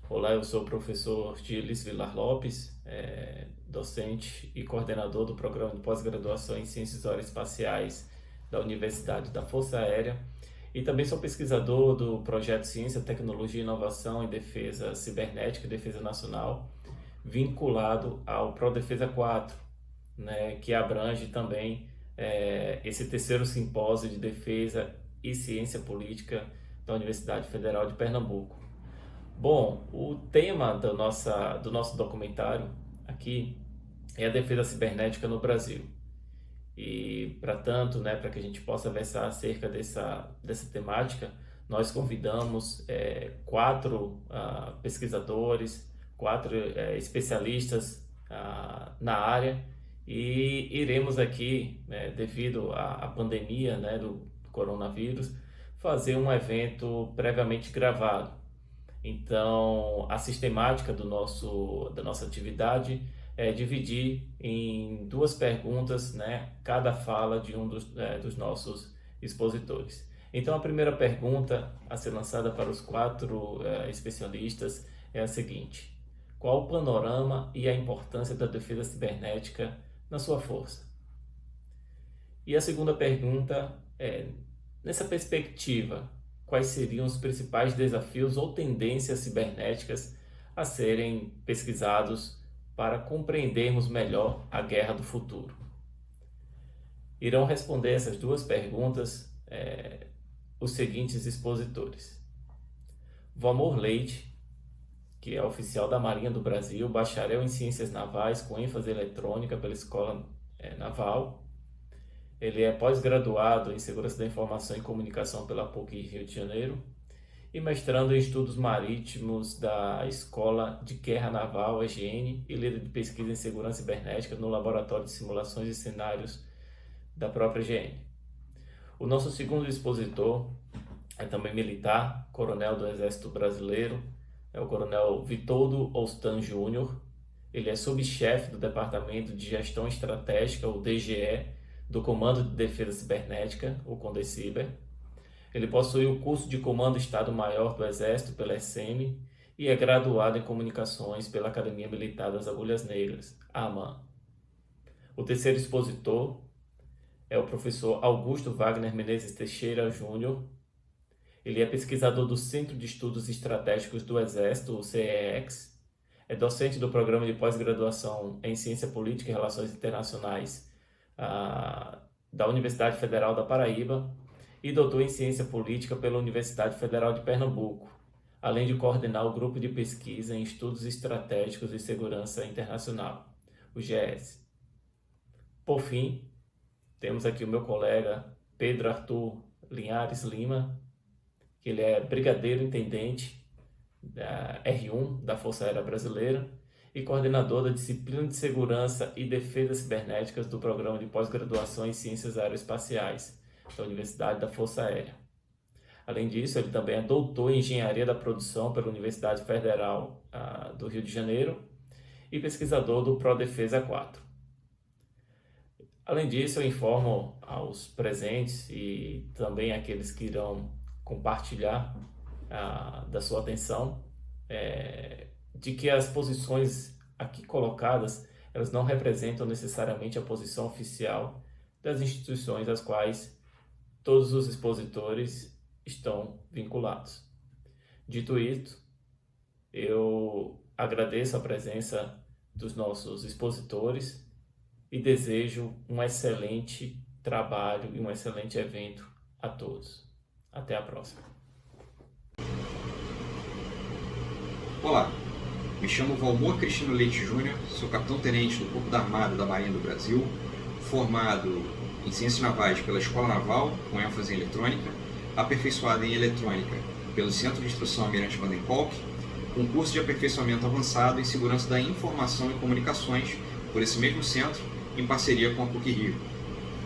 Olá, eu sou o professor Gilles Vilar Lopes, docente e coordenador do programa de pós-graduação em Ciências Aeroespaciais da Universidade da Força Aérea e também sou pesquisador do projeto Ciência, Tecnologia, Inovação e Defesa Cibernética e Defesa Nacional, vinculado ao ProDefesa 4, né, que abrange também esse terceiro simpósio de defesa e ciência política da Universidade Federal de Pernambuco. Bom, o tema do nosso documentário aqui é a defesa cibernética no Brasil. E, para tanto, né, para que a gente possa versar acerca dessa temática, nós convidamos quatro pesquisadores, quatro especialistas na área e iremos aqui, devido à pandemia, né, do coronavírus, fazer um evento previamente gravado. Então, a sistemática da nossa atividade é dividir em duas perguntas, né, cada fala de um dos nossos expositores. Então, a primeira pergunta a ser lançada para os quatro especialistas é a seguinte: qual o panorama e a importância da defesa cibernética na sua força? E a segunda pergunta é: nessa perspectiva, quais seriam os principais desafios ou tendências cibernéticas a serem pesquisados para compreendermos melhor a guerra do futuro? Irão responder essas duas perguntas os seguintes expositores: Valmor Leite, que é oficial da Marinha do Brasil, bacharel em Ciências Navais com ênfase eletrônica pela Escola Naval. Ele é pós-graduado em Segurança da Informação e Comunicação pela PUC Rio de Janeiro e mestrando em Estudos Marítimos da Escola de Guerra Naval, EGN, e líder de pesquisa em Segurança Cibernética no Laboratório de Simulações e Cenários da própria EGN. O nosso segundo expositor é também militar, coronel do Exército Brasileiro, é o coronel Vitoldo Ostan Júnior. Ele é subchefe do Departamento de Gestão Estratégica, o DGE, do Comando de Defesa Cibernética, o CONDECIBER. Ele possui o curso de Comando Estado-Maior do Exército pela ECEM e é graduado em Comunicações pela Academia Militar das Agulhas Negras, AMAN. O terceiro expositor é o professor Augusto Wagner Menezes Teixeira Júnior. Ele é pesquisador do Centro de Estudos Estratégicos do Exército, o CEEX, é docente do Programa de Pós-Graduação em Ciência Política e Relações Internacionais da Universidade Federal da Paraíba e doutor em Ciência Política pela Universidade Federal de Pernambuco, além de coordenar o Grupo de Pesquisa em Estudos Estratégicos e Segurança Internacional, o GES. Por fim, temos aqui o meu colega Pedro Arthur Linhares Lima, que ele é brigadeiro intendente da R1 da Força Aérea Brasileira e coordenador da disciplina de Segurança e Defesa Cibernéticas do Programa de Pós-Graduação em Ciências Aeroespaciais da Universidade da Força Aérea. Além disso, ele também é doutor em Engenharia da Produção pela Universidade Federal do Rio de Janeiro e pesquisador do ProDefesa 4. Além disso, eu informo aos presentes e também àqueles que irão compartilhar da sua atenção de que as posições aqui colocadas, elas não representam necessariamente a posição oficial das instituições às quais todos os expositores estão vinculados. Dito isto, eu agradeço a presença dos nossos expositores e desejo um excelente trabalho e um excelente evento a todos. Até a próxima. Olá, me chamo Valmor Cristino Leite Júnior, sou capitão-tenente do Corpo da Armada da Marinha do Brasil, formado em Ciências Navais pela Escola Naval, com ênfase em eletrônica, aperfeiçoado em eletrônica pelo Centro de Instrução Almirante Vanden Kolk, com curso de aperfeiçoamento avançado em Segurança da Informação e Comunicações por esse mesmo centro, em parceria com a PUC Rio.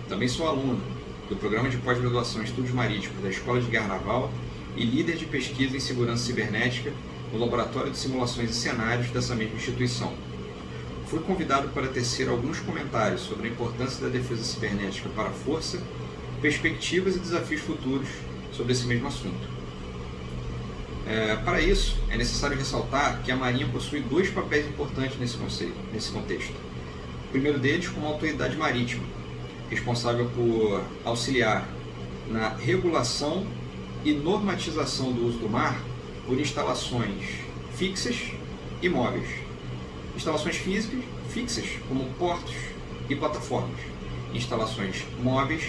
Também sou aluno do Programa de Pós-Graduação em Estudos Marítimos da Escola de Guerra Naval e líder de pesquisa em Segurança Cibernética no Laboratório de Simulações e Cenários dessa mesma instituição. Fui convidado para tecer alguns comentários sobre a importância da defesa cibernética para a força, perspectivas e desafios futuros sobre esse mesmo assunto. Para isso, é necessário ressaltar que a Marinha possui dois papéis importantes nesse contexto. O primeiro deles como autoridade marítima, responsável por auxiliar na regulação e normatização do uso do mar por instalações fixas e móveis. Instalações fixas, como portos e plataformas. Instalações móveis,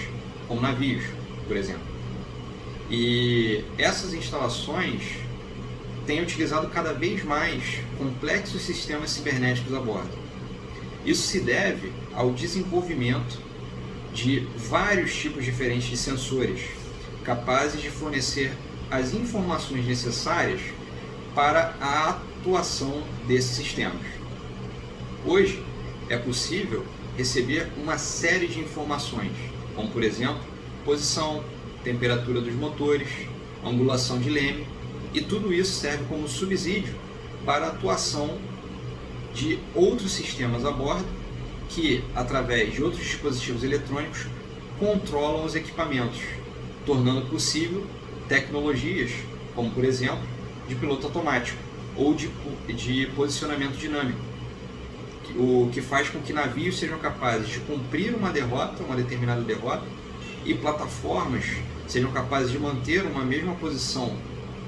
como navios, por exemplo. E essas instalações têm utilizado cada vez mais complexos sistemas cibernéticos a bordo. Isso se deve ao desenvolvimento de vários tipos diferentes de sensores, capazes de fornecer as informações necessárias para a atuação desses sistemas. Hoje, é possível receber uma série de informações, como por exemplo, posição, temperatura dos motores, angulação de leme, e tudo isso serve como subsídio para a atuação de outros sistemas a bordo que, através de outros dispositivos eletrônicos, controlam os equipamentos, tornando possível tecnologias como, por exemplo, de piloto automático ou de posicionamento dinâmico, o que faz com que navios sejam capazes de cumprir uma determinada derrota, e plataformas sejam capazes de manter uma mesma posição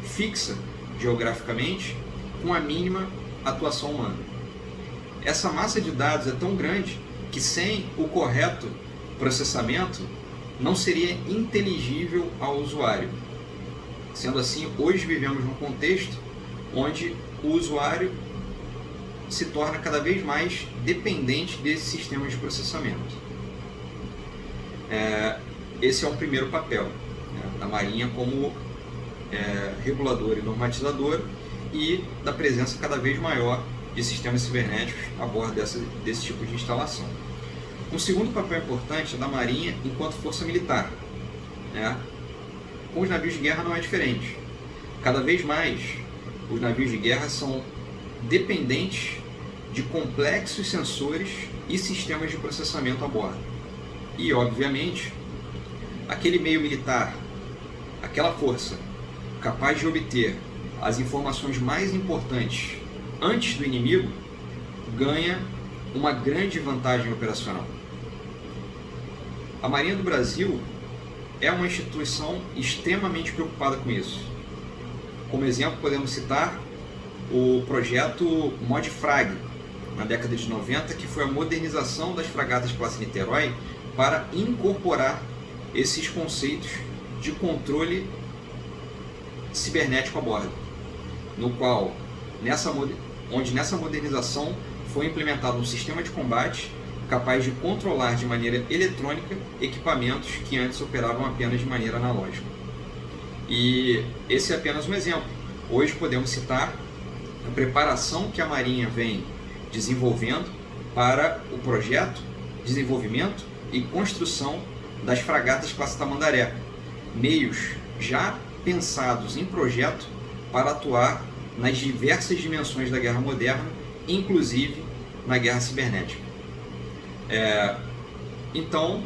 fixa geograficamente com a mínima atuação humana. Essa massa de dados é tão grande que sem o correto processamento não seria inteligível ao usuário. Sendo assim, hoje vivemos num contexto onde o usuário se torna cada vez mais dependente desses sistemas de processamento. Esse é um primeiro papel, da Marinha como reguladora e normatizadora, e da presença cada vez maior de sistemas cibernéticos a bordo desse tipo de instalação. Um segundo papel importante é da Marinha enquanto força militar. Com os navios de guerra não é diferente. Cada vez mais os navios de guerra são dependentes de complexos sensores e sistemas de processamento a bordo. E, obviamente, aquele meio militar, aquela força capaz de obter as informações mais importantes antes do inimigo, ganha uma grande vantagem operacional. A Marinha do Brasil é uma instituição extremamente preocupada com isso. Como exemplo, podemos citar o projeto MODFRAG, na década de 90, que foi a modernização das fragatas classe Niterói para incorporar esses conceitos de controle cibernético a bordo, no qual, nessa modernização foi implementado um sistema de combate capaz de controlar de maneira eletrônica equipamentos que antes operavam apenas de maneira analógica. E esse é apenas um exemplo. Hoje podemos citar a preparação que a Marinha vem desenvolvendo para o projeto, desenvolvimento e construção das fragatas classe Tamandaré, meios já pensados em projeto para atuar nas diversas dimensões da guerra moderna, inclusive na guerra cibernética. Então,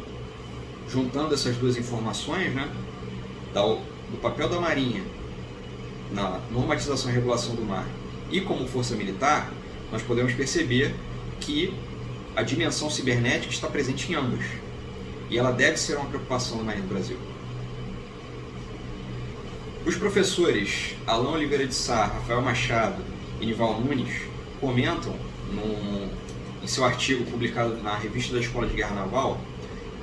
juntando essas duas informações, do papel da Marinha na normatização e regulação do mar e como força militar, nós podemos perceber que a dimensão cibernética está presente em ambos, e ela deve ser uma preocupação da Marinha do Brasil. Os professores Alain Oliveira de Sá, Rafael Machado e Nival Nunes comentam em seu artigo publicado na Revista da Escola de Guerra Naval,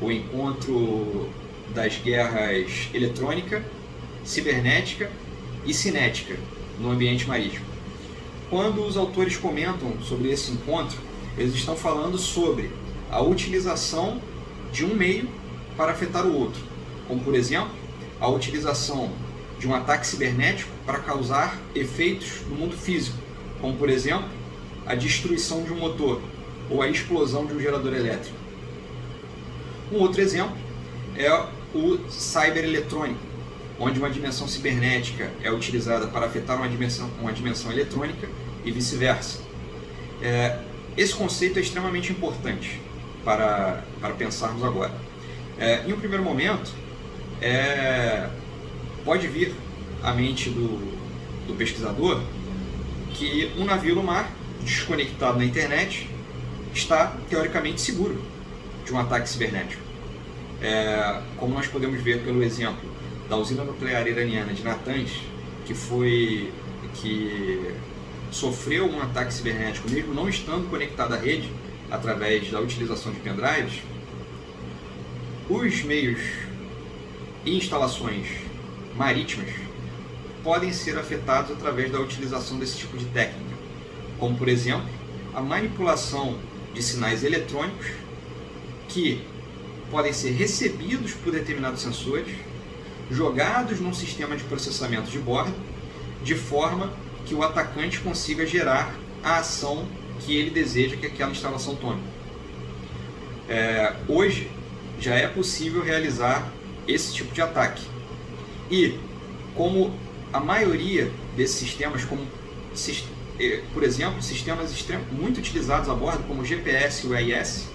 o encontro das guerras eletrônica, cibernética e cinética no ambiente marítimo. Quando os autores comentam sobre esse encontro, eles estão falando sobre a utilização de um meio para afetar o outro, como por exemplo, a utilização de um ataque cibernético para causar efeitos no mundo físico, como por exemplo, a destruição de um motor ou a explosão de um gerador elétrico. Um outro exemplo é o cybereletrônico, onde uma dimensão cibernética é utilizada para afetar uma dimensão eletrônica e vice-versa. Esse conceito é extremamente importante para pensarmos agora. Em um primeiro momento, pode vir à mente do pesquisador que um navio no mar, desconectado na internet, está teoricamente seguro de um ataque cibernético. Como nós podemos ver pelo exemplo da usina nuclear iraniana de Natanz, que sofreu um ataque cibernético mesmo não estando conectado à rede através da utilização de pendrives, os meios e instalações marítimas podem ser afetados através da utilização desse tipo de técnica, como por exemplo a manipulação de sinais eletrônicos que podem ser recebidos por determinados sensores, jogados num sistema de processamento de bordo, de forma que o atacante consiga gerar a ação que ele deseja que aquela instalação tome. Hoje já é possível realizar esse tipo de ataque. E como a maioria desses sistemas, por exemplo, sistemas muito utilizados a bordo, como o GPS e o AIS,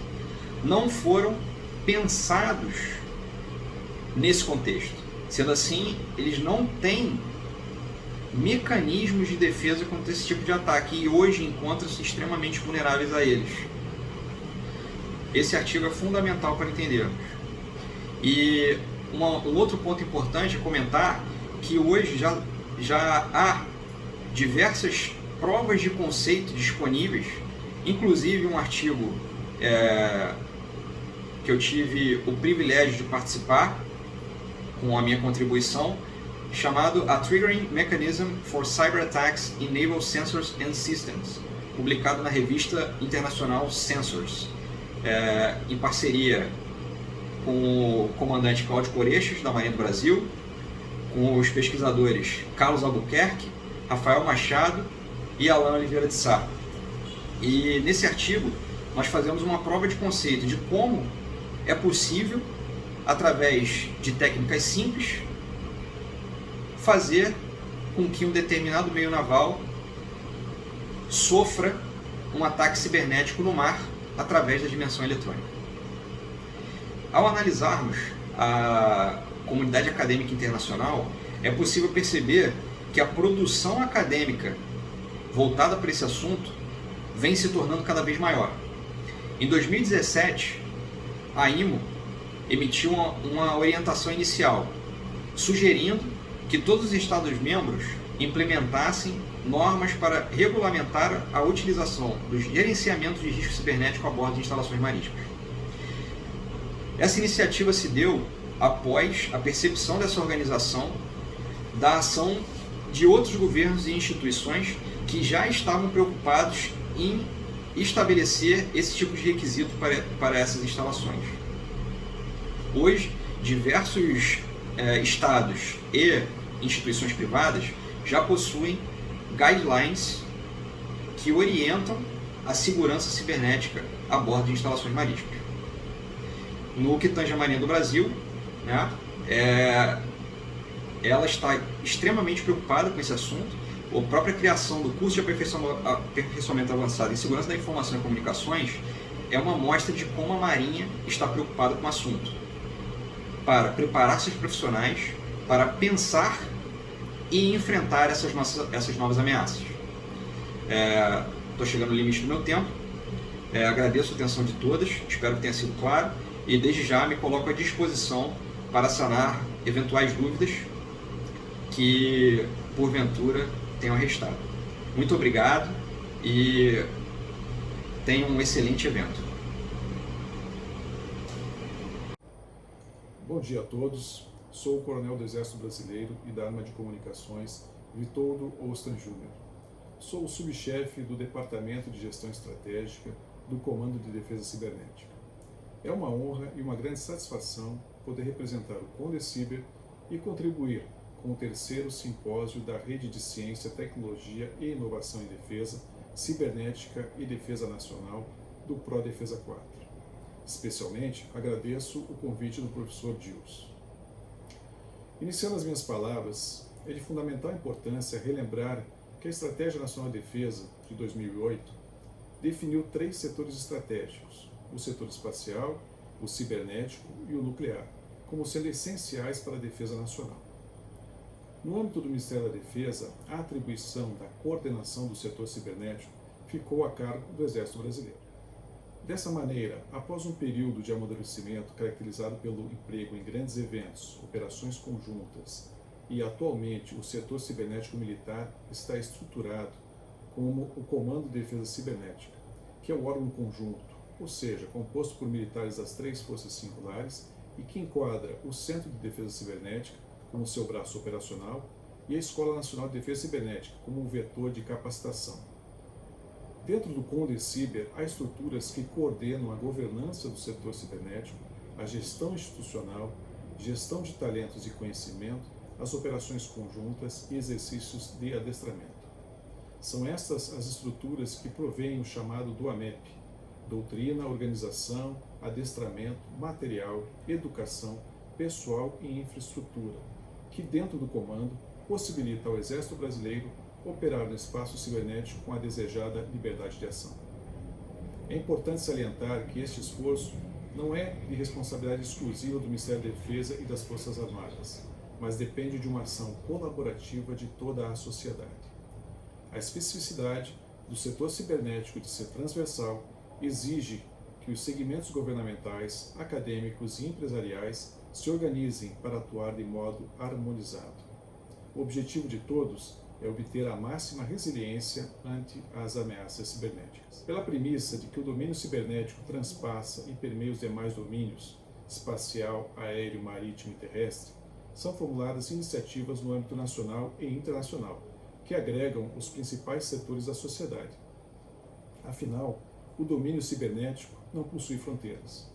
não foram pensados nesse contexto. Sendo assim, eles não têm mecanismos de defesa contra esse tipo de ataque e hoje encontram-se extremamente vulneráveis a eles. Esse artigo é fundamental para entendermos. E um outro ponto importante é comentar que hoje já há diversas provas de conceito disponíveis, inclusive um artigo que eu tive o privilégio de participar com a minha contribuição, chamado A Triggering Mechanism for Cyber Attacks in Naval Sensors and Systems, publicado na revista internacional Sensors, em parceria com o comandante Cláudio Coreixas, da Marinha do Brasil, com os pesquisadores Carlos Albuquerque, Rafael Machado e Alan Oliveira de Sá. E nesse artigo nós fazemos uma prova de conceito de como é possível, através de técnicas simples, fazer com que um determinado meio naval sofra um ataque cibernético no mar através da dimensão eletrônica. Ao analisarmos a comunidade acadêmica internacional, é possível perceber que a produção acadêmica voltada para esse assunto vem se tornando cada vez maior. Em 2017, a IMO emitiu uma orientação inicial, sugerindo que todos os Estados-membros implementassem normas para regulamentar a utilização do gerenciamento de risco cibernético a bordo de instalações marítimas. Essa iniciativa se deu após a percepção dessa organização da ação de outros governos e instituições que já estavam preocupados em estabelecer esse tipo de requisito para essas instalações. Hoje, diversos estados e instituições privadas já possuem guidelines que orientam a segurança cibernética a bordo de instalações marítimas. No que tange a Marinha do Brasil, ela está extremamente preocupada com esse assunto. A própria criação do curso de aperfeiçoamento avançado em segurança da informação e comunicações é uma amostra de como a Marinha está preocupada com o assunto, para preparar seus profissionais para pensar e enfrentar essas novas ameaças. Estou chegando no limite do meu tempo, agradeço a atenção de todas, espero que tenha sido claro e desde já me coloco à disposição para sanar eventuais dúvidas que porventura tenham restado. Muito obrigado e tenham um excelente evento. Bom dia a todos, sou o Coronel do Exército Brasileiro e da Arma de Comunicações, Vitoldo Ostan Júnior. Sou o subchefe do Departamento de Gestão Estratégica do Comando de Defesa Cibernética. É uma honra e uma grande satisfação poder representar o CONDECIBER e contribuir com o terceiro simpósio da Rede de Ciência, Tecnologia e Inovação em Defesa, Cibernética e Defesa Nacional do ProDefesa 4. Especialmente agradeço o convite do professor Gils. Iniciando as minhas palavras, é de fundamental importância relembrar que a Estratégia Nacional de Defesa de 2008 definiu 3 setores estratégicos: o setor espacial, o cibernético e o nuclear, como sendo essenciais para a defesa nacional. No âmbito do Ministério da Defesa, a atribuição da coordenação do setor cibernético ficou a cargo do Exército Brasileiro. Dessa maneira, após um período de amadurecimento caracterizado pelo emprego em grandes eventos, operações conjuntas e atualmente o setor cibernético militar está estruturado como o Comando de Defesa Cibernética, que é o órgão conjunto, ou seja, composto por militares das 3 forças singulares e que enquadra o Centro de Defesa Cibernética como seu braço operacional e a Escola Nacional de Defesa Cibernética como um vetor de capacitação. Dentro do CONDECIBER, há estruturas que coordenam a governança do setor cibernético, a gestão institucional, gestão de talentos e conhecimento, as operações conjuntas e exercícios de adestramento. São estas as estruturas que provêm o chamado DOAMEP, doutrina, organização, adestramento, material, educação, pessoal e infraestrutura, que dentro do comando possibilita ao Exército Brasileiro operar no espaço cibernético com a desejada liberdade de ação. É importante salientar que este esforço não é de responsabilidade exclusiva do Ministério da Defesa e das Forças Armadas, mas depende de uma ação colaborativa de toda a sociedade. A especificidade do setor cibernético de ser transversal exige que os segmentos governamentais, acadêmicos e empresariais se organizem para atuar de modo harmonizado. O objetivo de todos é obter a máxima resiliência ante as ameaças cibernéticas. Pela premissa de que o domínio cibernético transpassa e permeia os demais domínios, espacial, aéreo, marítimo e terrestre, são formuladas iniciativas no âmbito nacional e internacional, que agregam os principais setores da sociedade. Afinal, o domínio cibernético não possui fronteiras.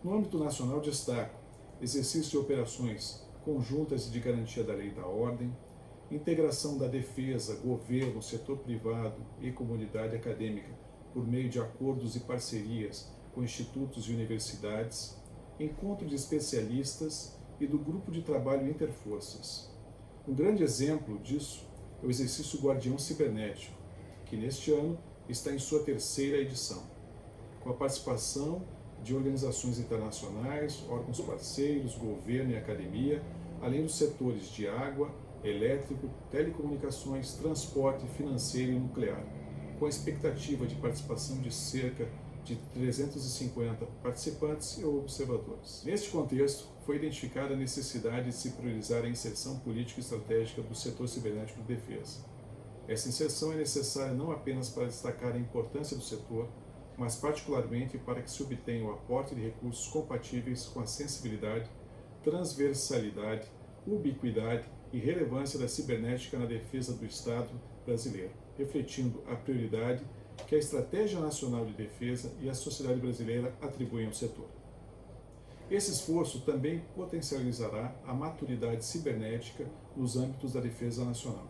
No âmbito nacional, destaco exercício de operações conjuntas e de garantia da lei e da ordem, integração da defesa, governo, setor privado e comunidade acadêmica por meio de acordos e parcerias com institutos e universidades, encontro de especialistas e do grupo de trabalho interforças. Um grande exemplo disso é o exercício Guardião Cibernético, que neste ano está em sua 3ª edição, com a participação de organizações internacionais, órgãos parceiros, governo e academia, além dos setores de água, elétrico, telecomunicações, transporte, financeiro e nuclear, com a expectativa de participação de cerca de 350 participantes e observadores. Neste contexto, foi identificada a necessidade de se priorizar a inserção política e estratégica do setor cibernético de defesa. Essa inserção é necessária não apenas para destacar a importância do setor, mas particularmente para que se obtenha o aporte de recursos compatíveis com a sensibilidade, transversalidade, ubiquidade e relevância da cibernética na defesa do Estado brasileiro, refletindo a prioridade que a Estratégia Nacional de Defesa e a sociedade brasileira atribuem ao setor. Esse esforço também potencializará a maturidade cibernética nos âmbitos da defesa nacional.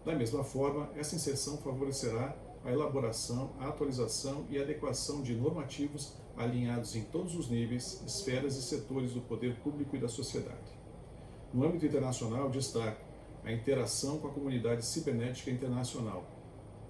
Da mesma forma, essa inserção favorecerá a elaboração, a atualização e a adequação de normativos alinhados em todos os níveis, esferas e setores do poder público e da sociedade. No âmbito internacional, destaco a interação com a comunidade cibernética internacional,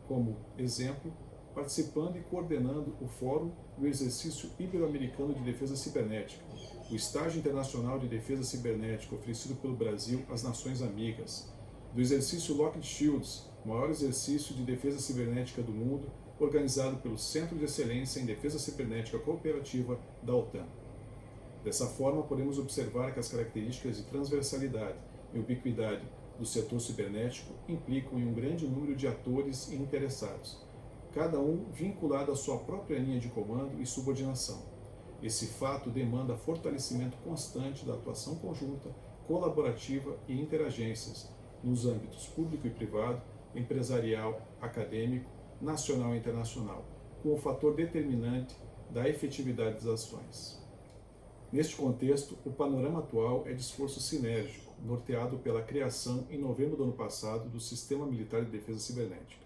como exemplo, participando e coordenando o Fórum do Exercício Ibero-Americano de Defesa Cibernética, o Estágio Internacional de Defesa Cibernética oferecido pelo Brasil às Nações Amigas, do Exercício Lockheed Shields, maior exercício de defesa cibernética do mundo, organizado pelo Centro de Excelência em Defesa Cibernética Cooperativa da OTAN. Dessa forma, podemos observar que as características de transversalidade e ubiquidade do setor cibernético implicam em um grande número de atores e interessados, cada um vinculado à sua própria linha de comando e subordinação. Esse fato demanda fortalecimento constante da atuação conjunta, colaborativa e interagências nos âmbitos público e privado, empresarial, acadêmico, nacional e internacional, com o fator determinante da efetividade das ações. Neste contexto, o panorama atual é de esforço sinérgico, norteado pela criação, em novembro do ano passado, do Sistema Militar de Defesa Cibernética.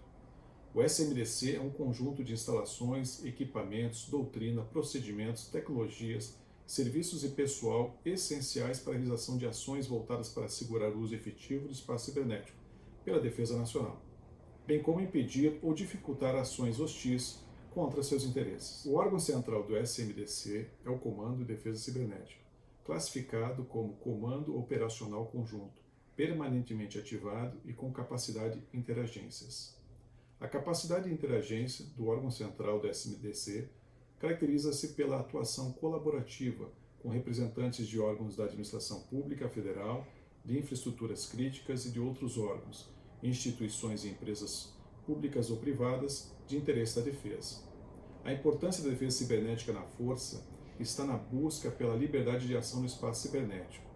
O SMDC é um conjunto de instalações, equipamentos, doutrina, procedimentos, tecnologias, serviços e pessoal essenciais para a realização de ações voltadas para assegurar o uso efetivo do espaço cibernético pela defesa nacional, bem como impedir ou dificultar ações hostis contra seus interesses. O órgão central do SMDC é o Comando de Defesa Cibernética, classificado como Comando Operacional Conjunto, permanentemente ativado e com capacidade de interagências. A capacidade de interagência do órgão central do SMDC caracteriza-se pela atuação colaborativa com representantes de órgãos da administração pública federal, de infraestruturas críticas e de outros órgãos, instituições e empresas públicas ou privadas de interesse da defesa. A importância da defesa cibernética na força está na busca pela liberdade de ação no espaço cibernético.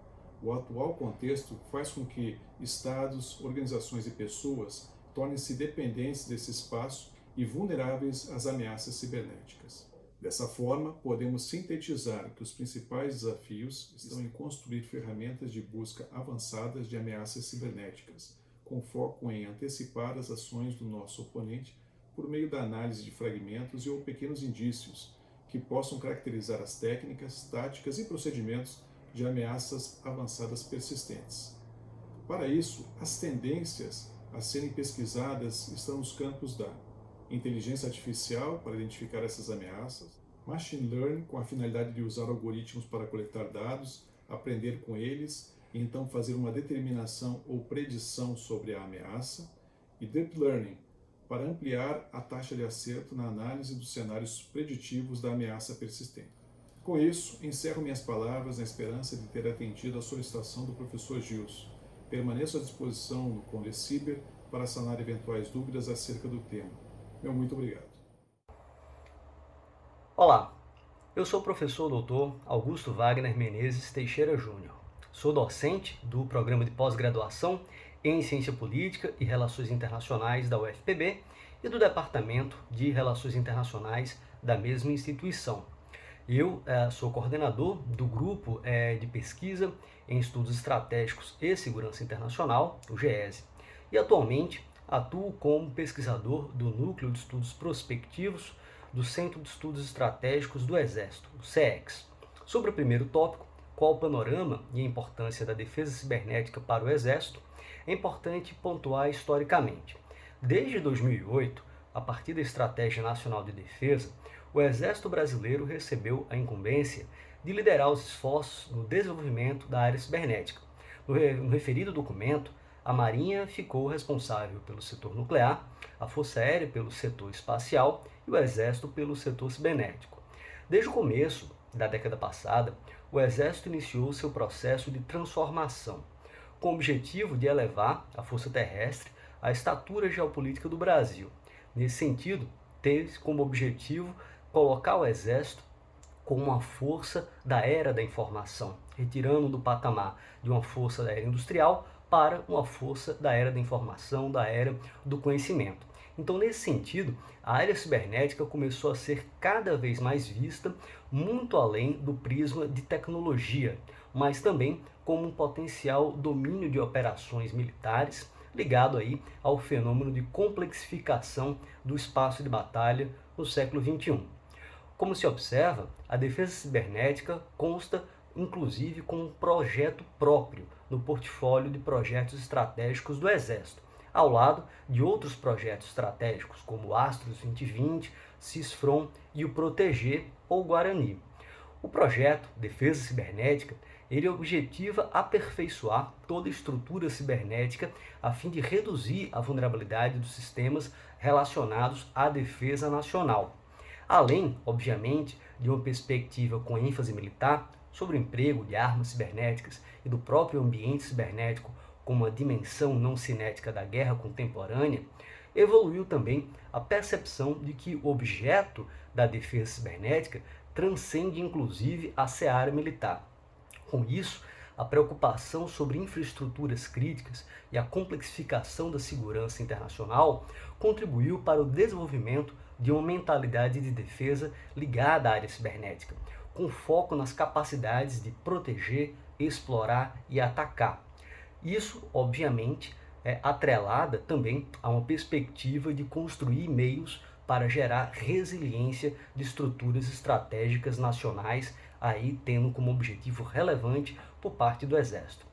O atual contexto faz com que estados, organizações e pessoas tornem-se dependentes desse espaço e vulneráveis às ameaças cibernéticas. Dessa forma, podemos sintetizar que os principais desafios estão em construir ferramentas de busca avançadas de ameaças cibernéticas, com foco em antecipar as ações do nosso oponente por meio da análise de fragmentos e ou pequenos indícios que possam caracterizar as técnicas, táticas e procedimentos de ameaças avançadas persistentes. Para isso, as tendências a serem pesquisadas estão nos campos da inteligência artificial para identificar essas ameaças, machine learning com a finalidade de usar algoritmos para coletar dados, aprender com eles e então fazer uma determinação ou predição sobre a ameaça, e deep learning para ampliar a taxa de acerto na análise dos cenários preditivos da ameaça persistente. Com isso, encerro minhas palavras na esperança de ter atendido à solicitação do professor Gilson. Permaneço à disposição no Condeciber para sanar eventuais dúvidas acerca do tema. Meu muito obrigado. Olá, eu sou o professor Dr. Augusto Wagner Menezes Teixeira Júnior. Sou docente do Programa de Pós-Graduação em Ciência Política e Relações Internacionais da UFPB e do Departamento de Relações Internacionais da mesma instituição. Eu sou coordenador do Grupo de Pesquisa em Estudos Estratégicos e Segurança Internacional, o GESE, e atualmente atuo como pesquisador do Núcleo de Estudos Prospectivos do Centro de Estudos Estratégicos do Exército, o CEEX. Sobre o primeiro tópico, qual o panorama e a importância da defesa cibernética para o Exército, é importante pontuar historicamente. Desde 2008, a partir da Estratégia Nacional de Defesa, o Exército Brasileiro recebeu a incumbência de liderar os esforços no desenvolvimento da área cibernética. No referido documento, a Marinha ficou responsável pelo setor nuclear, a Força Aérea pelo setor espacial e o Exército pelo setor cibernético. Desde o começo da década passada, o Exército iniciou seu processo de transformação, com o objetivo de elevar a força terrestre à estatura geopolítica do Brasil. Nesse sentido, teve como objetivo colocar o Exército como uma força da era da informação, retirando do patamar de uma força da era industrial para uma força da era da informação, da era do conhecimento. Então, nesse sentido, a área cibernética começou a ser cada vez mais vista muito além do prisma de tecnologia, mas também como um potencial domínio de operações militares ligado aí ao fenômeno de complexificação do espaço de batalha no século XXI. Como se observa, a defesa cibernética consta inclusive com um projeto próprio no portfólio de projetos estratégicos do Exército, ao lado de outros projetos estratégicos como o Astros 2020, CISFRON e o Proteger ou Guarani. O projeto Defesa Cibernética, ele objetiva aperfeiçoar toda a estrutura cibernética a fim de reduzir a vulnerabilidade dos sistemas relacionados à defesa nacional. Além, obviamente, de uma perspectiva com ênfase militar sobre o emprego de armas cibernéticas e do próprio ambiente cibernético como uma dimensão não cinética da guerra contemporânea, evoluiu também a percepção de que o objeto da defesa cibernética transcende inclusive a seara militar. Com isso, a preocupação sobre infraestruturas críticas e a complexificação da segurança internacional contribuiu para o desenvolvimento de uma mentalidade de defesa ligada à área cibernética, com foco nas capacidades de proteger, explorar e atacar. Isso, obviamente, é atrelada também a uma perspectiva de construir meios para gerar resiliência de estruturas estratégicas nacionais, aí tendo como objetivo relevante por parte do Exército.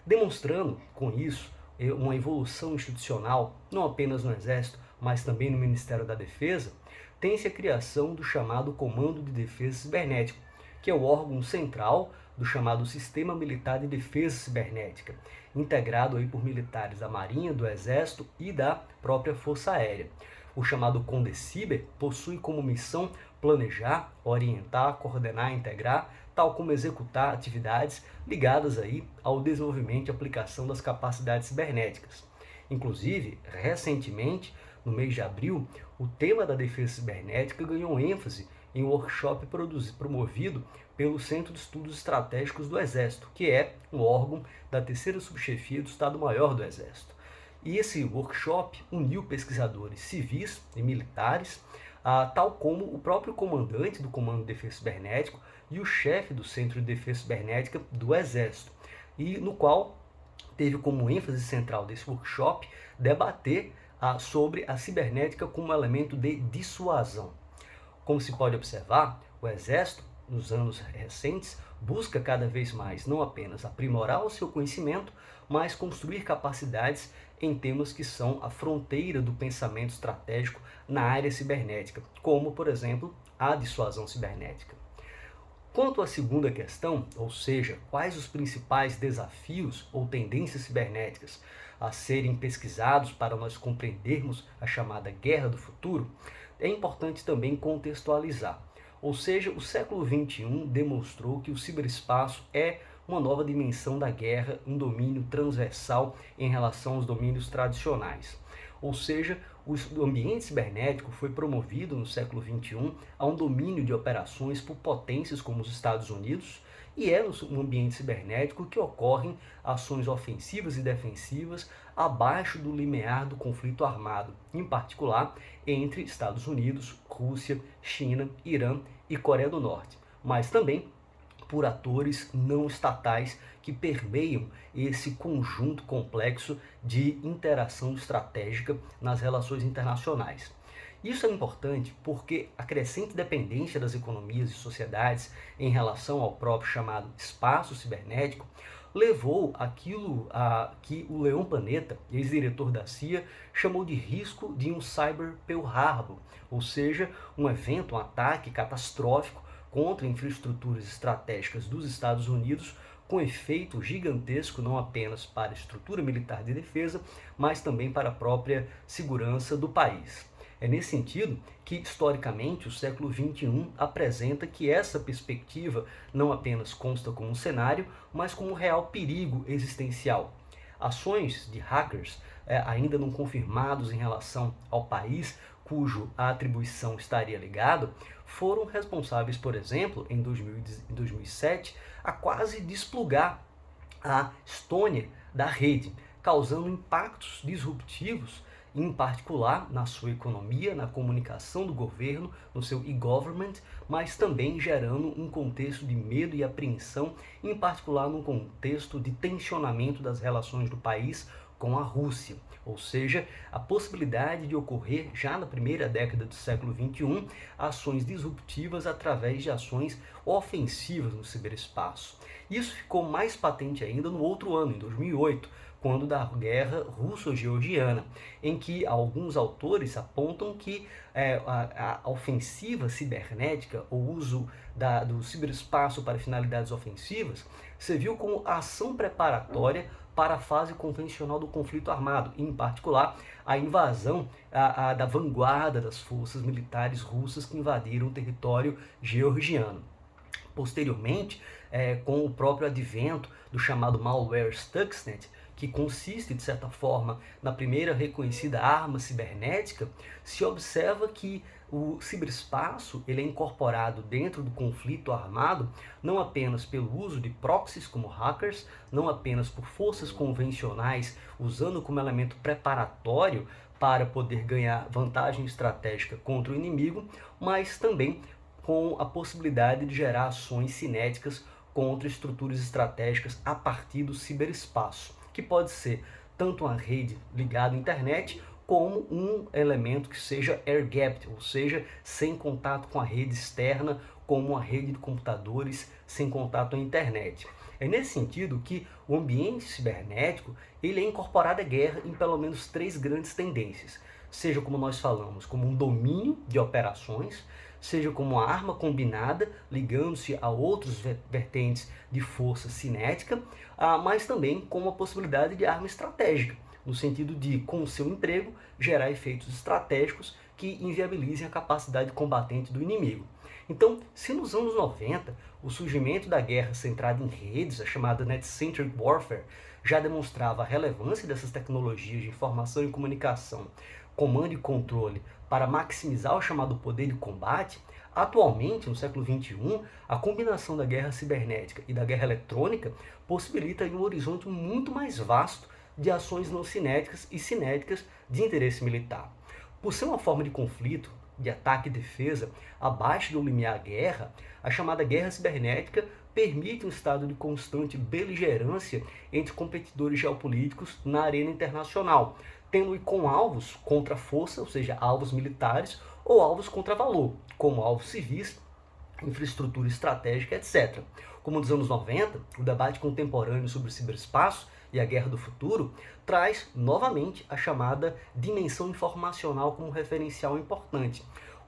Demonstrando, com isso, uma evolução institucional, não apenas no Exército, mas também no Ministério da Defesa, tem-se a criação do chamado Comando de Defesa Cibernética, que é o órgão central do chamado Sistema Militar de Defesa Cibernética, integrado aí por militares da Marinha, do Exército e da própria Força Aérea. O chamado CONDECIBER possui como missão planejar, orientar, coordenar e integrar, tal como executar atividades ligadas aí ao desenvolvimento e aplicação das capacidades cibernéticas. Inclusive, recentemente, no mês de abril, o tema da defesa cibernética ganhou ênfase em um workshop promovido pelo Centro de Estudos Estratégicos do Exército, que é um órgão da 3ª Subchefia do Estado-Maior do Exército. E esse workshop uniu pesquisadores civis e militares, tal como o próprio comandante do Comando de Defesa Cibernética e o chefe do Centro de Defesa Cibernética do Exército, e no qual teve como ênfase central desse workshop debater sobre a cibernética como elemento de dissuasão. Como se pode observar, o Exército, nos anos recentes, busca cada vez mais não apenas aprimorar o seu conhecimento, mas construir capacidades em temas que são a fronteira do pensamento estratégico na área cibernética, como, por exemplo, a dissuasão cibernética. Quanto à segunda questão, ou seja, quais os principais desafios ou tendências cibernéticas a serem pesquisados para nós compreendermos a chamada guerra do futuro, é importante também contextualizar. Ou seja, o século XXI demonstrou que o ciberespaço é uma nova dimensão da guerra, um domínio transversal em relação aos domínios tradicionais. Ou seja, o ambiente cibernético foi promovido no século XXI a um domínio de operações por potências como os Estados Unidos, e é no ambiente cibernético que ocorrem ações ofensivas e defensivas abaixo do limiar do conflito armado, em particular entre Estados Unidos, Rússia, China, Irã e Coreia do Norte, mas também por atores não estatais que permeiam esse conjunto complexo de interação estratégica nas relações internacionais. Isso é importante porque a crescente dependência das economias e sociedades em relação ao próprio chamado espaço cibernético levou aquilo que o Leon Panetta, ex-diretor da CIA, chamou de risco de um Cyber Pearl Harbor, ou seja, um evento, um ataque catastrófico contra infraestruturas estratégicas dos Estados Unidos, com efeito gigantesco não apenas para a estrutura militar de defesa, mas também para a própria segurança do país. É nesse sentido que, historicamente, o século XXI apresenta que essa perspectiva não apenas consta como um cenário, mas como um real perigo existencial. Ações de hackers, ainda não confirmados em relação ao país cujo a atribuição estaria ligada, foram responsáveis, por exemplo, em 2007, a quase desplugar a Estônia da rede, causando impactos disruptivos, em particular na sua economia, na comunicação do governo, no seu e-government, mas também gerando um contexto de medo e apreensão, em particular num contexto de tensionamento das relações do país com a Rússia. Ou seja, a possibilidade de ocorrer, já na primeira década do século XXI, ações disruptivas através de ações ofensivas no ciberespaço. Isso ficou mais patente ainda no outro ano, em 2008, quando da guerra russo-georgiana, em que alguns autores apontam que a ofensiva cibernética, o uso do ciberespaço para finalidades ofensivas, serviu como ação preparatória para a fase convencional do conflito armado, em particular a invasão da vanguarda das forças militares russas que invadiram o território georgiano. Posteriormente, com o próprio advento do chamado malware Stuxnet, que consiste, de certa forma, na primeira reconhecida arma cibernética, se observa que o ciberespaço ele é incorporado dentro do conflito armado não apenas pelo uso de proxies como hackers, não apenas por forças convencionais usando como elemento preparatório para poder ganhar vantagem estratégica contra o inimigo, mas também com a possibilidade de gerar ações cinéticas contra estruturas estratégicas a partir do ciberespaço, que pode ser tanto uma rede ligada à internet, como um elemento que seja air-gapped, ou seja, sem contato com a rede externa, como uma rede de computadores sem contato à internet. É nesse sentido que o ambiente cibernético ele é incorporado à guerra em pelo menos 3 grandes tendências, seja como nós falamos, como um domínio de operações, seja como uma arma combinada, ligando-se a outros vertentes de força cinética, mas também como a possibilidade de arma estratégica, no sentido de, com o seu emprego, gerar efeitos estratégicos que inviabilizem a capacidade combatente do inimigo. Então, se nos anos 90 o surgimento da guerra centrada em redes, a chamada Net-Centric Warfare, já demonstrava a relevância dessas tecnologias de informação e comunicação, comando e controle, para maximizar o chamado poder de combate, atualmente, no século XXI, a combinação da guerra cibernética e da guerra eletrônica possibilita um horizonte muito mais vasto de ações não cinéticas e cinéticas de interesse militar. Por ser uma forma de conflito, de ataque e defesa, abaixo do limiar guerra, a chamada guerra cibernética permite um estado de constante beligerância entre competidores geopolíticos na arena internacional, tendo com alvos contra a força, ou seja, alvos militares, ou alvos contra valor, como alvos civis, infraestrutura estratégica, etc. Como nos anos 90, o debate contemporâneo sobre o ciberespaço e a guerra do futuro traz novamente a chamada dimensão informacional como referencial importante,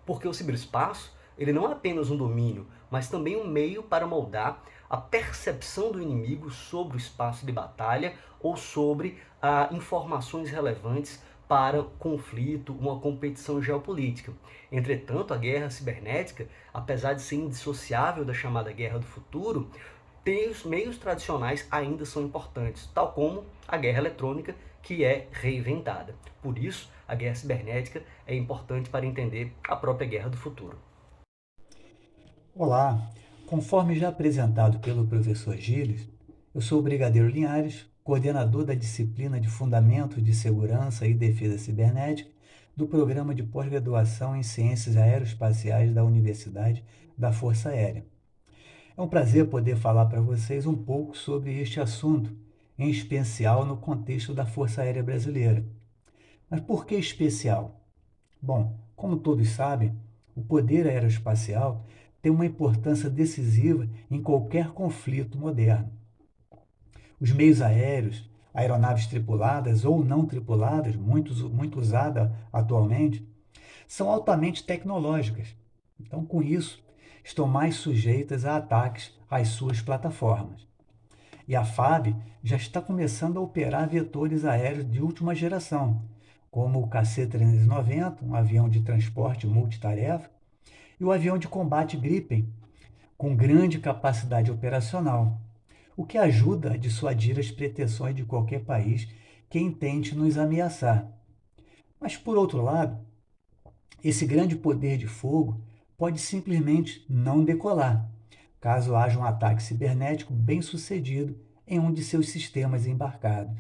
porque o ciberespaço ele não é apenas um domínio, mas também um meio para moldar a percepção do inimigo sobre o espaço de batalha ou sobre informações relevantes para conflito, uma competição geopolítica. Entretanto, a guerra cibernética, apesar de ser indissociável da chamada guerra do futuro, os meios tradicionais ainda são importantes, tal como a guerra eletrônica, que é reinventada. Por isso, a guerra cibernética é importante para entender a própria guerra do futuro. Olá, conforme já apresentado pelo professor Gilles, eu sou o Brigadeiro Linhares, coordenador da disciplina de Fundamentos de Segurança e Defesa Cibernética do Programa de Pós-Graduação em Ciências Aeroespaciais da Universidade da Força Aérea. É um prazer poder falar para vocês um pouco sobre este assunto, em especial no contexto da Força Aérea Brasileira. Mas por que especial? Bom, como todos sabem, o poder aeroespacial tem uma importância decisiva em qualquer conflito moderno. Os meios aéreos, aeronaves tripuladas ou não tripuladas, muito usada atualmente, são altamente tecnológicas. Então, com isso, estão mais sujeitas a ataques às suas plataformas. E a FAB já está começando a operar vetores aéreos de última geração, como o KC-390, um avião de transporte multitarefa, e o avião de combate Gripen, com grande capacidade operacional, o que ajuda a dissuadir as pretensões de qualquer país que intente nos ameaçar. Mas, por outro lado, esse grande poder de fogo pode simplesmente não decolar, caso haja um ataque cibernético bem-sucedido em um de seus sistemas embarcados.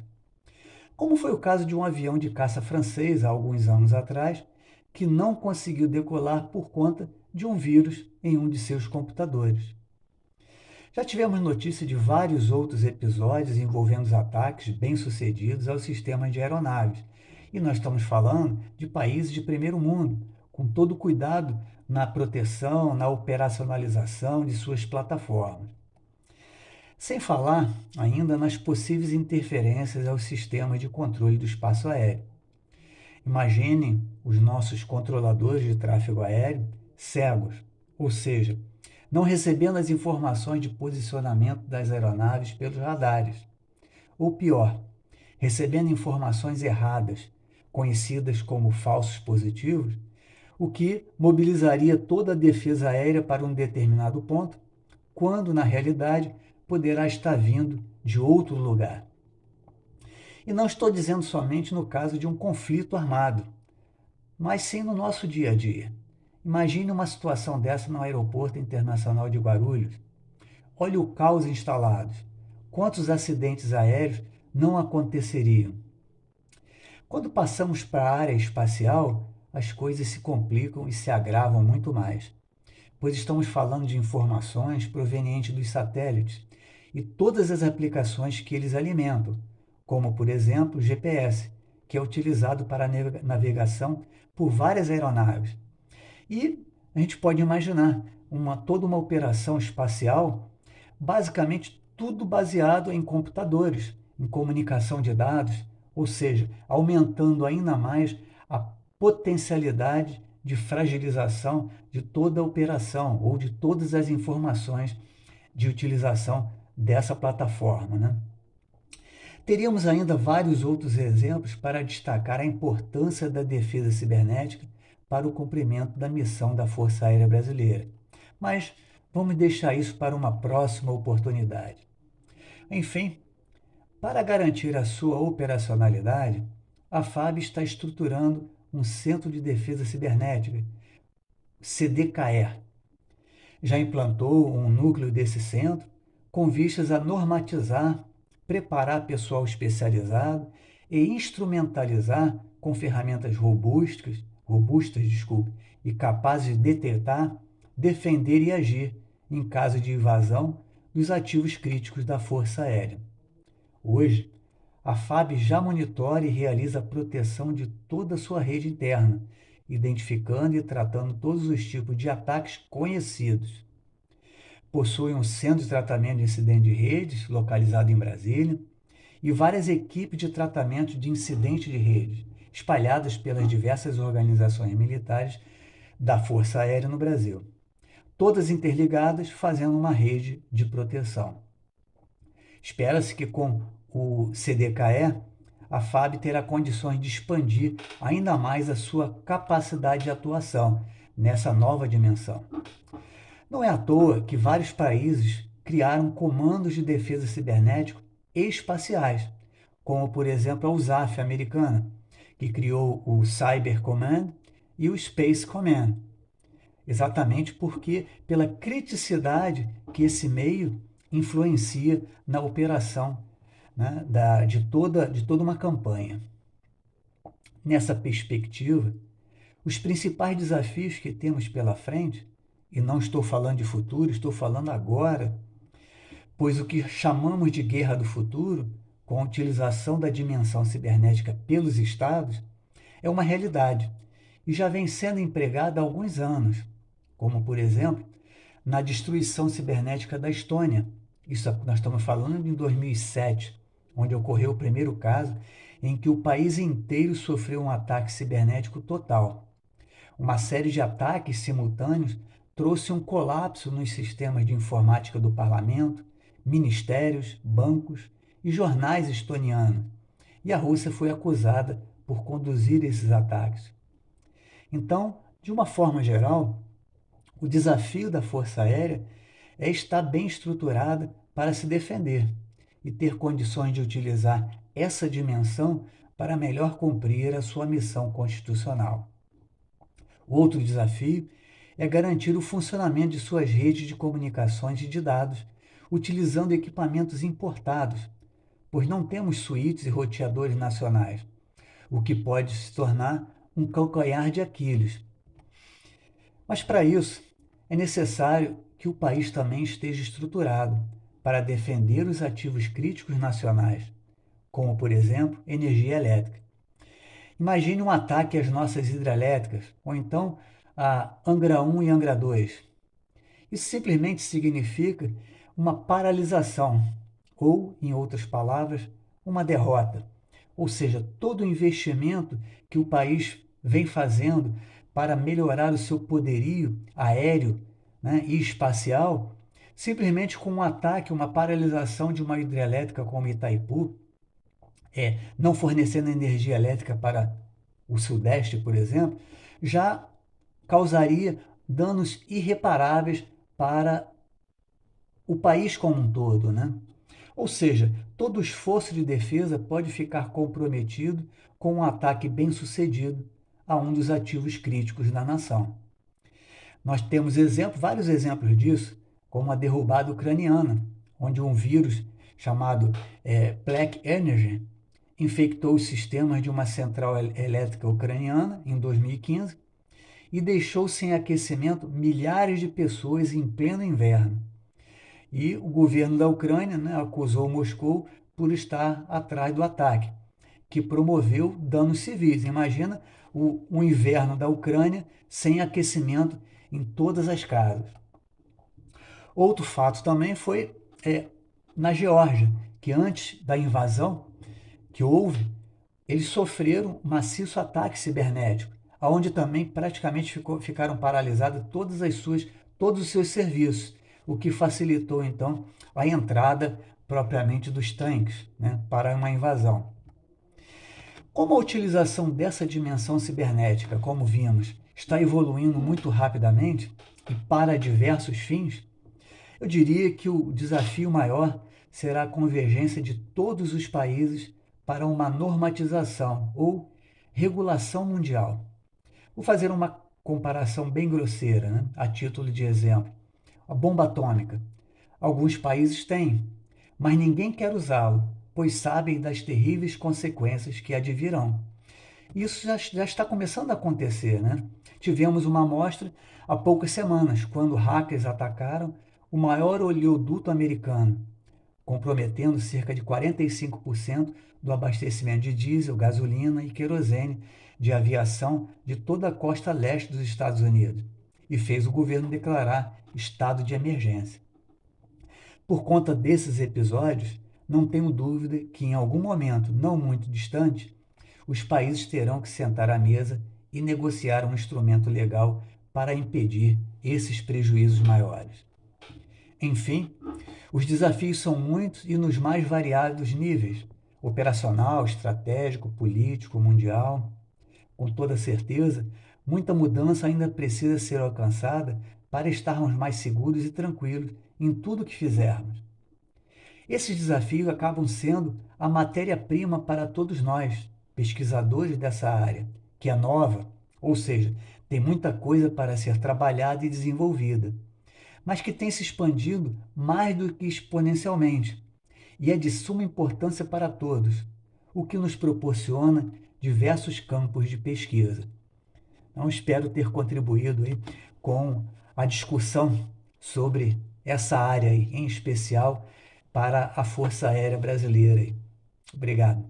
Como foi o caso de um avião de caça francês há alguns anos atrás, que não conseguiu decolar por conta de um vírus em um de seus computadores. Já tivemos notícia de vários outros episódios envolvendo ataques bem-sucedidos aos sistemas de aeronaves, e nós estamos falando de países de primeiro mundo, com todo o cuidado na proteção, na operacionalização de suas plataformas. Sem falar ainda nas possíveis interferências aos sistemas de controle do espaço aéreo. Imaginem os nossos controladores de tráfego aéreo cegos, ou seja, não recebendo as informações de posicionamento das aeronaves pelos radares. Ou pior, recebendo informações erradas, conhecidas como falsos positivos, o que mobilizaria toda a defesa aérea para um determinado ponto, quando, na realidade, poderá estar vindo de outro lugar. E não estou dizendo somente no caso de um conflito armado, mas sim no nosso dia a dia. Imagine uma situação dessa no Aeroporto Internacional de Guarulhos. Olhe o caos instalado. Quantos acidentes aéreos não aconteceriam? Quando passamos para a área espacial, as coisas se complicam e se agravam muito mais, pois estamos falando de informações provenientes dos satélites e todas as aplicações que eles alimentam, como, por exemplo, o GPS, que é utilizado para a navegação por várias aeronaves. E a gente pode imaginar toda uma operação espacial, basicamente tudo baseado em computadores, em comunicação de dados, ou seja, aumentando ainda mais a potencialidade de fragilização de toda a operação ou de todas as informações de utilização dessa plataforma, né? Teríamos ainda vários outros exemplos para destacar a importância da defesa cibernética para o cumprimento da missão da Força Aérea Brasileira. Mas vamos deixar isso para uma próxima oportunidade. Enfim, para garantir a sua operacionalidade, a FAB está estruturando um Centro de Defesa Cibernética, CDKE. Já implantou um núcleo desse centro com vistas a normatizar, preparar pessoal especializado e instrumentalizar com ferramentas robustas, e capazes de detectar, defender e agir em caso de invasão dos ativos críticos da Força Aérea. Hoje, a FAB já monitora e realiza a proteção de toda a sua rede interna, identificando e tratando todos os tipos de ataques conhecidos. Possui um centro de tratamento de incidentes de redes, localizado em Brasília, e várias equipes de tratamento de incidentes de redes, espalhadas pelas diversas organizações militares da Força Aérea no Brasil, todas interligadas fazendo uma rede de proteção. Espera-se que com o CDKE, a FAB terá condições de expandir ainda mais a sua capacidade de atuação nessa nova dimensão. Não é à toa que vários países criaram comandos de defesa cibernética espaciais, como, por exemplo, a USAF americana, que criou o Cyber Command e o Space Command, exatamente pela criticidade que esse meio influencia na operação, né, de toda uma campanha. Nessa perspectiva, os principais desafios que temos pela frente, e não estou falando de futuro, estou falando agora, pois o que chamamos de guerra do futuro, com a utilização da dimensão cibernética pelos Estados, é uma realidade e já vem sendo empregada há alguns anos, como, por exemplo, na destruição cibernética da Estônia. Isso nós estamos falando em 2007, onde ocorreu o primeiro caso em que o país inteiro sofreu um ataque cibernético total. Uma série de ataques simultâneos trouxe um colapso nos sistemas de informática do parlamento, ministérios, bancos e jornais estonianos, e a Rússia foi acusada por conduzir esses ataques. Então, de uma forma geral, o desafio da Força Aérea é estar bem estruturada para se defender e ter condições de utilizar essa dimensão para melhor cumprir a sua missão constitucional. Outro desafio é garantir o funcionamento de suas redes de comunicações e de dados, utilizando equipamentos importados, pois não temos suítes e roteadores nacionais, o que pode se tornar um calcanhar de Aquiles. Mas para isso, é necessário que o país também esteja estruturado para defender os ativos críticos nacionais, como, por exemplo, energia elétrica. Imagine um ataque às nossas hidrelétricas, ou então a Angra 1 e Angra 2. Isso simplesmente significa uma paralisação, ou, em outras palavras, uma derrota. Ou seja, todo o investimento que o país vem fazendo para melhorar o seu poderio aéreo, né, e espacial, simplesmente com um ataque, uma paralisação de uma hidrelétrica como Itaipu, não fornecendo energia elétrica para o Sudeste, por exemplo, já causaria danos irreparáveis para o país como um todo, né? Ou seja, todo esforço de defesa pode ficar comprometido com um ataque bem-sucedido a um dos ativos críticos da nação. Nós temos vários exemplos disso, como a derrubada ucraniana, onde um vírus chamado Black Energy infectou os sistemas de uma central elétrica ucraniana em 2015 e deixou sem aquecimento milhares de pessoas em pleno inverno. E o governo da Ucrânia, né, acusou Moscou por estar atrás do ataque, que promoveu danos civis. Imagina o inverno da Ucrânia sem aquecimento em todas as casas. Outro fato também foi na Geórgia, que antes da invasão que houve, eles sofreram um maciço ataque cibernético, onde também praticamente ficaram paralisados todos os seus serviços, o que facilitou então a entrada propriamente dos tanques, né, para uma invasão. Como a utilização dessa dimensão cibernética, como vimos, está evoluindo muito rapidamente e para diversos fins, eu diria que o desafio maior será a convergência de todos os países para uma normatização ou regulação mundial. Vou fazer uma comparação bem grosseira, né, a título de exemplo. A bomba atômica. Alguns países têm, mas ninguém quer usá-lo, pois sabem das terríveis consequências que advirão. Isso já está começando a acontecer, né? Tivemos uma amostra há poucas semanas, quando hackers atacaram o maior oleoduto americano, comprometendo cerca de 45% do abastecimento de diesel, gasolina e querosene de aviação de toda a costa leste dos Estados Unidos, e fez o governo declarar estado de emergência. Por conta desses episódios, não tenho dúvida que em algum momento não muito distante, os países terão que sentar à mesa e negociar um instrumento legal para impedir esses prejuízos maiores. Enfim, os desafios são muitos e nos mais variados níveis: operacional, estratégico, político, mundial. Com toda certeza, muita mudança ainda precisa ser alcançada para estarmos mais seguros e tranquilos em tudo que fizermos. Esses desafios acabam sendo a matéria-prima para todos nós, pesquisadores dessa área, que é nova, ou seja, tem muita coisa para ser trabalhada e desenvolvida, mas que tem se expandido mais do que exponencialmente, e é de suma importância para todos, o que nos proporciona diversos campos de pesquisa. Então, espero ter contribuído aí com a discussão sobre essa área aí, em especial para a Força Aérea Brasileira aí. Obrigado.